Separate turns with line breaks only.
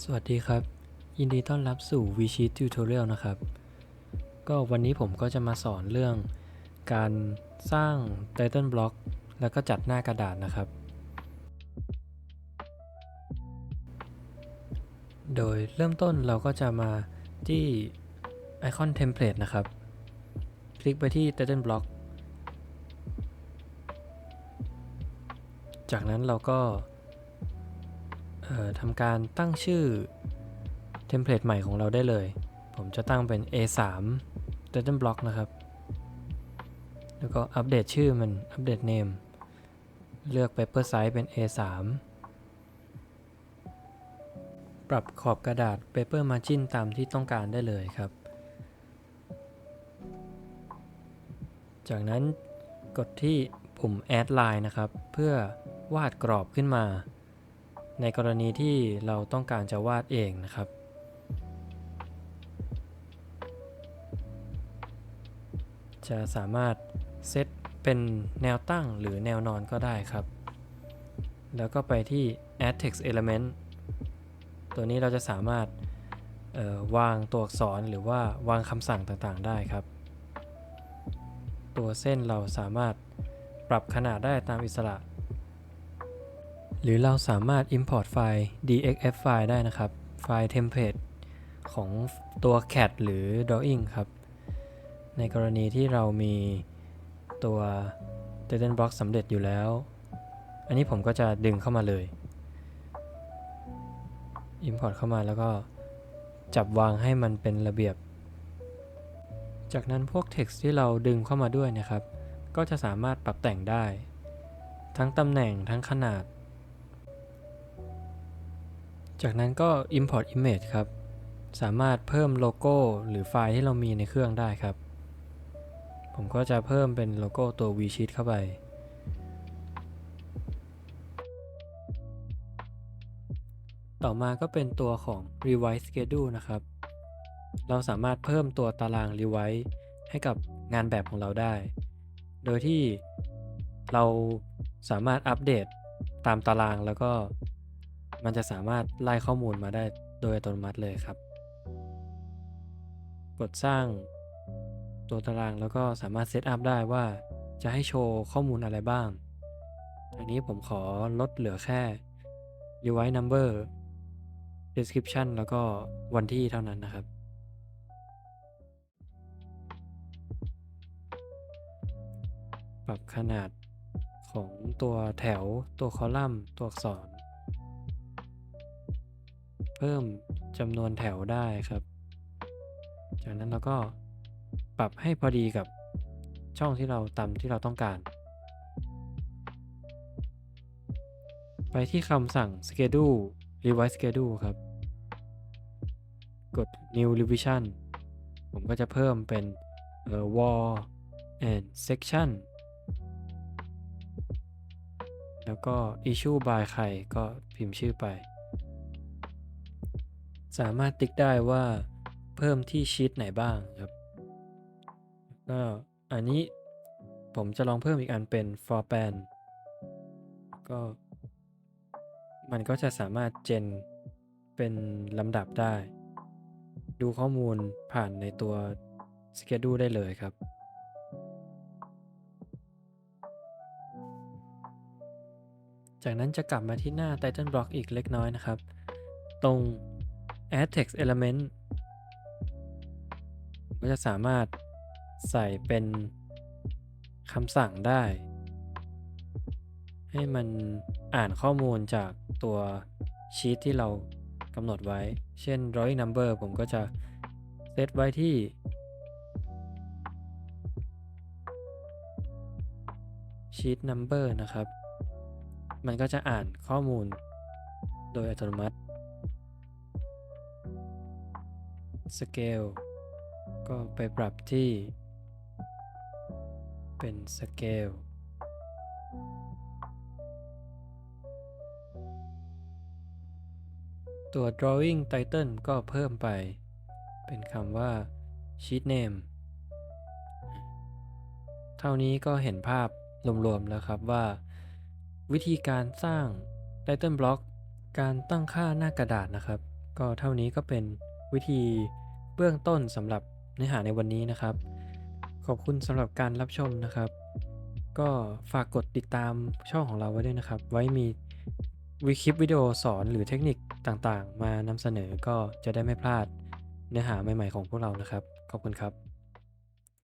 สวัสดีครับยินดีต้อนรับสู่ VSheet Tutorial นะครับก็วันนี้ผมก็จะมาสอนเรื่องการสร้าง Title Block แล้วก็จัดหน้ากระดาษนะครับโดยเริ่มต้นเราก็จะมาที่ไอคอน Template นะครับคลิกไปที่ Title Block จากนั้นเราก็ทำการตั้งชื่อ Template ใหม่ของเราได้เลยผมจะตั้งเป็น A3 Title Block นะครับแล้วก็อัปเดตชื่อมันอัปเดต name เลือก Paper Size เป็น A3 ปรับขอบกระดาษ Paper Margin ตามที่ต้องการได้เลยครับจากนั้นกดที่ปุ่ม Add Line นะครับเพื่อวาดกรอบขึ้นมาในกรณีที่เราต้องการจะวาดเองนะครับจะสามารถเซตเป็นแนวตั้งหรือแนวนอนก็ได้ครับแล้วก็ไปที่ Add Text Element ตัวนี้เราจะสามารถวางตัวอักษรหรือว่าวางคำสั่งต่างๆได้ครับตัวเส้นเราสามารถปรับขนาดได้ตามอิสระหรือเราสามารถ import ไฟล์ dxf ไฟล์ได้นะครับไฟล์ template ของตัว CAD หรือ drawing ครับในกรณีที่เรามีตัว Title Block สำเร็จอยู่แล้วอันนี้ผมก็จะดึงเข้ามาเลย import เข้ามาแล้วก็จับวางให้มันเป็นระเบียบจากนั้นพวก text ที่เราดึงเข้ามาด้วยนะครับก็จะสามารถปรับแต่งได้ทั้งตำแหน่งทั้งขนาดจากนั้นก็ import image ครับสามารถเพิ่มโลโก้หรือไฟล์ที่เรามีในเครื่องได้ครับผมก็จะเพิ่มเป็นโลโก้ตัว VSheet เข้าไปต่อมาก็เป็นตัวของ Revise Schedule นะครับเราสามารถเพิ่มตัวตาราง Revise ให้กับงานแบบของเราได้โดยที่เราสามารถอัปเดตตามตารางแล้วก็มันจะสามารถไล่ข้อมูลมาได้โดยอัตโนมัติเลยครับกดสร้างตัวตารางแล้วก็สามารถเซตอัพได้ว่าจะให้โชว์ข้อมูลอะไรบ้างอันนี้ผมขอลดเหลือแค่ Revise Number Description แล้วก็วันที่เท่านั้นนะครับปรับขนาดของตัวแถวตัวคอลัมน์ตัวอักษรเพิ่มจำนวนแถวได้ครับจากนั้นเราก็ปรับให้พอดีกับช่องที่เราตามที่เราต้องการไปที่คำสั่ง schedule revise schedule ครับกด new revision ผมก็จะเพิ่มเป็นwall and section แล้วก็ issue by ใครก็พิมพ์ชื่อไปสามารถติ๊กได้ว่าเพิ่มที่ชีตไหนบ้างครับก็อันนี้ผมจะลองเพิ่มอีกอันเป็น for pan ก็มันก็จะสามารถเจนเป็นลำดับได้ดูข้อมูลผ่านในตัว schedule ได้เลยครับจากนั้นจะกลับมาที่หน้า title block อีกเล็กน้อยนะครับตรง add text element ก็จะสามารถใส่เป็นคำสั่งได้ให้มันอ่านข้อมูลจากตัวชีตที่เรากำหนดไว้เช่น drawing number ผมก็จะเซตไว้ที่ชีต number นะครับมันก็จะอ่านข้อมูลโดยอัตโนมัติ scale ก็ไปปรับที่เป็น scale ตัว drawing title ก็เพิ่มไปเป็นคำว่า sheet name เท่านี้ก็เห็นภาพรวมๆแล้วครับว่าวิธีการสร้าง title block การตั้งค่าหน้ากระดาษนะครับ ก็เท่านี้ก็เป็นวิธีเบื้องต้นสำหรับเนื้อหาในวันนี้นะครับขอบคุณสำหรับการรับชมนะครับก็ฝากกดติดตามช่องของเราไว้ด้วยนะครับไว้มีคลิปวิดีโอสอนหรือเทคนิคต่างๆมานำเสนอก็จะได้ไม่พลาดเนื้อหาใหม่ๆของพวกเรานะครับขอบคุณครับ